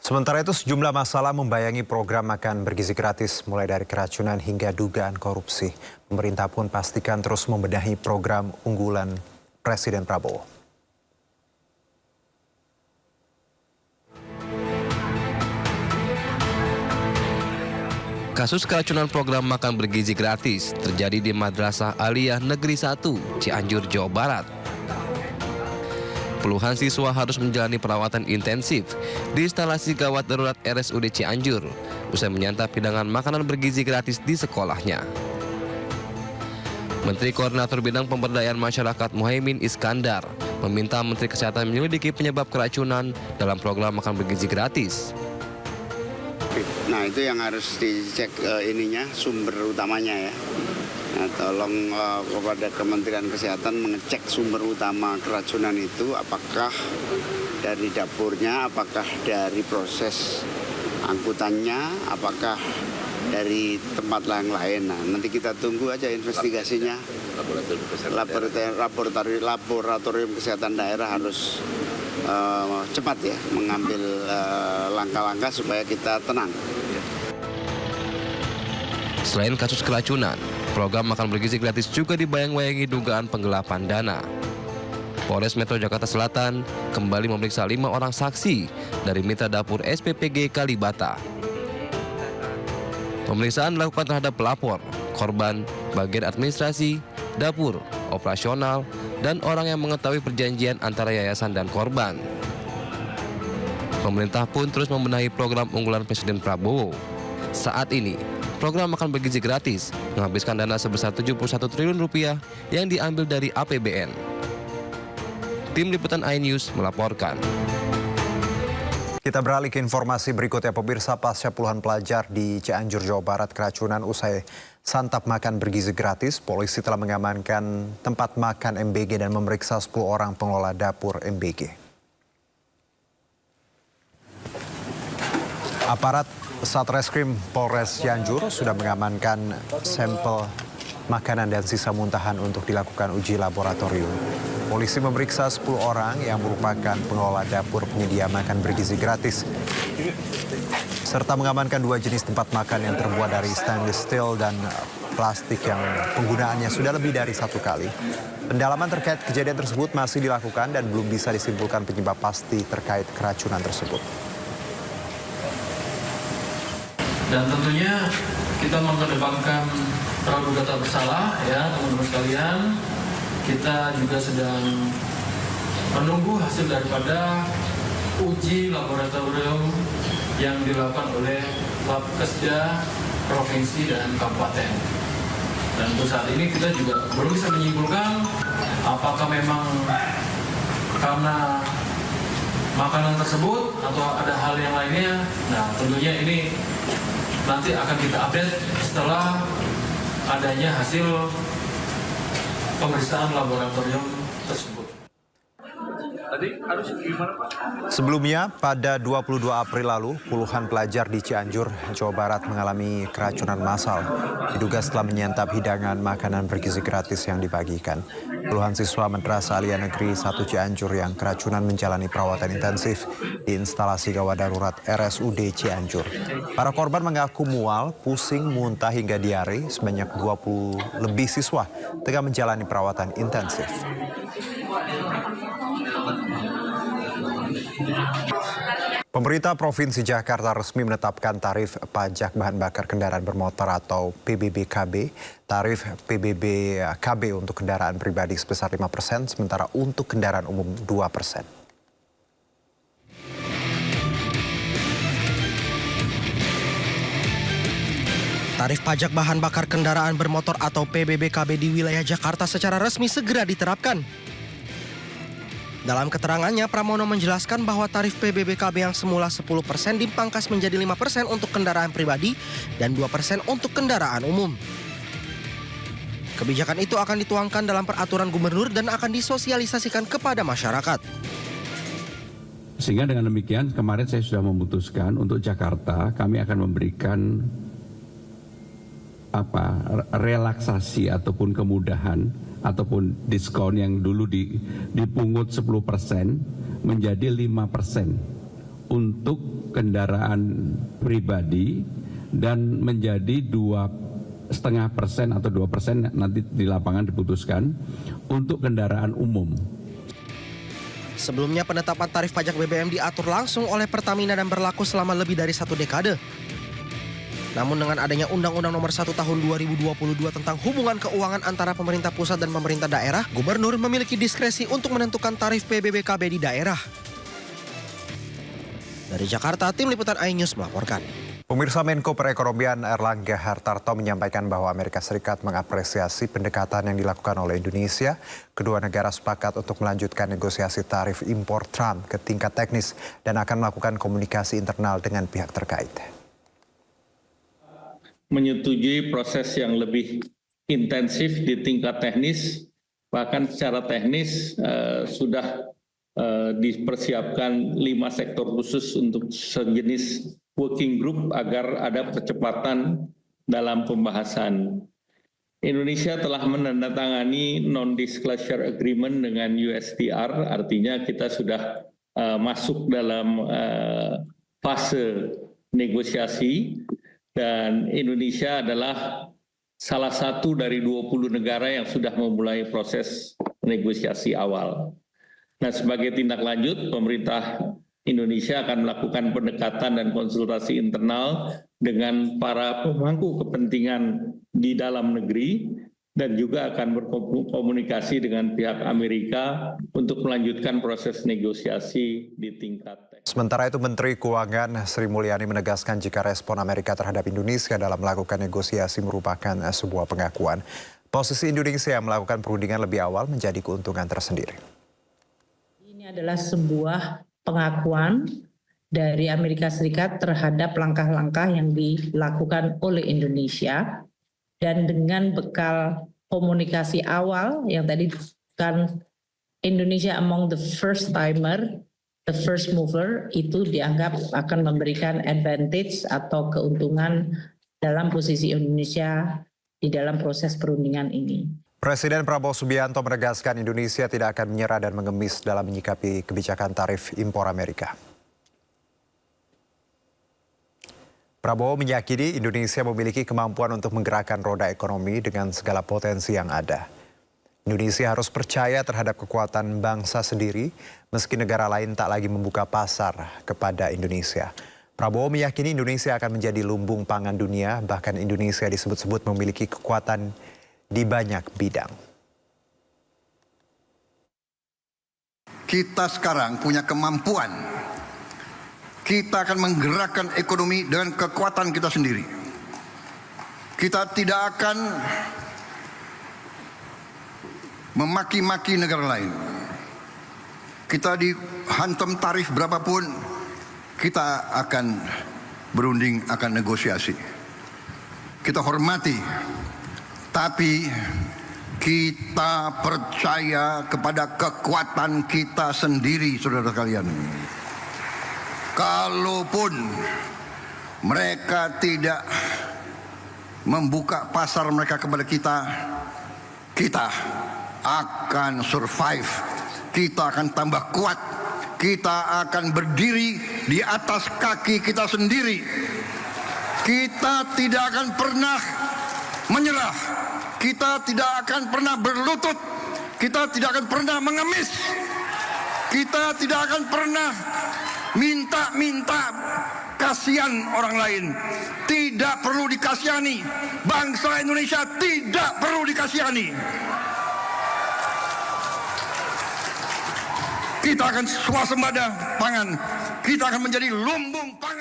Sementara itu sejumlah masalah membayangi program makan bergizi gratis mulai dari keracunan hingga dugaan korupsi. Pemerintah pun pastikan terus membenahi program unggulan Presiden Prabowo. Kasus keracunan program makan bergizi gratis terjadi di Madrasah Aliyah Negeri 1, Cianjur, Jawa Barat. Puluhan siswa harus menjalani perawatan intensif di instalasi gawat darurat RSUD Cianjur usai menyantap hidangan makanan bergizi gratis di sekolahnya. Menteri Koordinator Bidang Pemberdayaan Masyarakat Muhaimin Iskandar meminta Menteri Kesehatan menyelidiki penyebab keracunan dalam program makan bergizi gratis. Nah, itu yang harus dicek sumber utamanya ya. Nah, tolong kepada Kementerian Kesehatan mengecek sumber utama keracunan itu, apakah dari dapurnya, apakah dari proses angkutannya, apakah dari tempat lain. Nah, nanti kita tunggu aja investigasinya. Laboratorium Kesehatan Daerah harus cepat ya mengambil langkah-langkah supaya kita tenang. Selain kasus keracunan, program makan bergizi gratis juga dibayang-bayangi dugaan penggelapan dana. Polres Metro Jakarta Selatan kembali memeriksa 5 orang saksi dari mitra dapur SPPG Kalibata. Pemeriksaan dilakukan terhadap pelapor, korban, bagian administrasi, dapur, operasional, dan orang yang mengetahui perjanjian antara yayasan dan korban. Pemerintah pun terus membenahi program unggulan Presiden Prabowo. Saat ini, program makan bergizi gratis menghabiskan dana sebesar 71 triliun rupiah yang diambil dari APBN. Tim Liputan iNews melaporkan. Kita beralih ke informasi berikutnya. Pemirsa, pasca puluhan pelajar di Cianjur, Jawa Barat keracunan usai santap makan bergizi gratis, polisi telah mengamankan tempat makan MBG dan memeriksa 10 orang pengelola dapur MBG. Aparat Satreskrim Polres Cianjur sudah mengamankan sampel makanan dan sisa muntahan untuk dilakukan uji laboratorium. Polisi memeriksa 10 orang yang merupakan pengelola dapur penyedia makan bergizi gratis, serta mengamankan 2 jenis tempat makan yang terbuat dari stainless steel dan plastik yang penggunaannya sudah lebih dari 1 kali. Pendalaman terkait kejadian tersebut masih dilakukan dan belum bisa disimpulkan penyebab pasti terkait keracunan tersebut. Dan tentunya kita mengedepankan praduga tak bersalah ya teman-teman sekalian. Kita juga sedang menunggu hasil daripada uji laboratorium yang dilakukan oleh Labkesda Provinsi dan Kabupaten. Dan untuk saat ini kita juga belum bisa menyimpulkan apakah memang karena makanan tersebut atau ada hal yang lainnya. Nah, tentunya ini nanti akan kita update setelah adanya hasil pemeriksaan laboratorium tersebut. Tadi harus gimana, Pak? Sebelumnya, pada 22 April lalu, puluhan pelajar di Cianjur, Jawa Barat mengalami keracunan massal. Diduga setelah menyantap hidangan makanan bergizi gratis yang dibagikan. Puluhan siswa Madrasah Aliyah Negeri 1 Cianjur yang keracunan menjalani perawatan intensif di instalasi gawat darurat RSUD Cianjur. Para korban mengaku mual, pusing, muntah hingga diare. Sebanyak 20 lebih siswa tengah menjalani perawatan intensif. Pemerintah Provinsi Jakarta resmi menetapkan tarif pajak bahan bakar kendaraan bermotor atau PBBKB. Tarif PBBKB untuk kendaraan pribadi sebesar 5%, sementara untuk kendaraan umum 2%. Tarif pajak bahan bakar kendaraan bermotor atau PBBKB di wilayah Jakarta secara resmi segera diterapkan. Dalam keterangannya, Pramono menjelaskan bahwa tarif PBBKB yang semula 10% dipangkas menjadi 5% untuk kendaraan pribadi dan 2% untuk kendaraan umum. Kebijakan itu akan dituangkan dalam peraturan gubernur dan akan disosialisasikan kepada masyarakat. Sehingga dengan demikian kemarin saya sudah memutuskan untuk Jakarta kami akan memberikan relaksasi ataupun kemudahan ataupun diskon yang dulu dipungut 10% menjadi 5% untuk kendaraan pribadi dan menjadi 2,5% atau 2% nanti di lapangan diputuskan untuk kendaraan umum. Sebelumnya penetapan tarif pajak BBM diatur langsung oleh Pertamina dan berlaku selama lebih dari 1 dekade. Namun dengan adanya Undang-Undang Nomor 1 Tahun 2022 tentang hubungan keuangan antara pemerintah pusat dan pemerintah daerah, gubernur memiliki diskresi untuk menentukan tarif PBBKB di daerah. Dari Jakarta, Tim Liputan iNews melaporkan. Pemirsa, Menko Perekonomian Erlangga Hartarto menyampaikan bahwa Amerika Serikat mengapresiasi pendekatan yang dilakukan oleh Indonesia. Kedua negara sepakat untuk melanjutkan negosiasi tarif impor Trump ke tingkat teknis dan akan melakukan komunikasi internal dengan pihak terkait. Menyetujui proses yang lebih intensif di tingkat teknis, bahkan secara teknis sudah dipersiapkan 5 sektor khusus untuk sejenis working group agar ada percepatan dalam pembahasan. Indonesia telah menandatangani non-disclosure agreement dengan USTR, artinya kita sudah masuk dalam fase negosiasi. Dan Indonesia adalah salah satu dari 20 negara yang sudah memulai proses negosiasi awal. Nah, sebagai tindak lanjut, pemerintah Indonesia akan melakukan pendekatan dan konsultasi internal dengan para pemangku kepentingan di dalam negeri dan juga akan berkomunikasi dengan pihak Amerika untuk melanjutkan proses negosiasi di tingkat teknis. Sementara itu, Menteri Keuangan Sri Mulyani menegaskan jika respon Amerika terhadap Indonesia dalam melakukan negosiasi merupakan sebuah pengakuan. Posisi Indonesia yang melakukan perundingan lebih awal menjadi keuntungan tersendiri. Ini adalah sebuah pengakuan dari Amerika Serikat terhadap langkah-langkah yang dilakukan oleh Indonesia. Dan dengan bekal komunikasi awal yang tadi kan Indonesia among the first timer, the first mover, itu dianggap akan memberikan advantage atau keuntungan dalam posisi Indonesia di dalam proses perundingan ini. Presiden Prabowo Subianto menegaskan Indonesia tidak akan menyerah dan mengemis dalam menyikapi kebijakan tarif impor Amerika. Prabowo meyakini Indonesia memiliki kemampuan untuk menggerakkan roda ekonomi dengan segala potensi yang ada. Indonesia harus percaya terhadap kekuatan bangsa sendiri, meski negara lain tak lagi membuka pasar kepada Indonesia. Prabowo meyakini Indonesia akan menjadi lumbung pangan dunia, bahkan Indonesia disebut-sebut memiliki kekuatan di banyak bidang. Kita sekarang punya kemampuan. Kita akan menggerakkan ekonomi dengan kekuatan kita sendiri. Kita tidak akan memaki-maki negara lain. Kita dihantam tarif berapapun, kita akan berunding, akan negosiasi. Kita hormati, tapi kita percaya kepada kekuatan kita sendiri, saudara sekalian. Kalaupun mereka tidak membuka pasar mereka kepada kita, kita akan survive, kita akan tambah kuat, kita akan berdiri di atas kaki kita sendiri. Kita tidak akan pernah menyerah, kita tidak akan pernah berlutut, kita tidak akan pernah mengemis, kita tidak akan pernah minta kasihan orang lain. Tidak perlu dikasihani. Bangsa Indonesia tidak perlu dikasihani. Kita akan swasembada pangan. Kita akan menjadi lumbung pangan.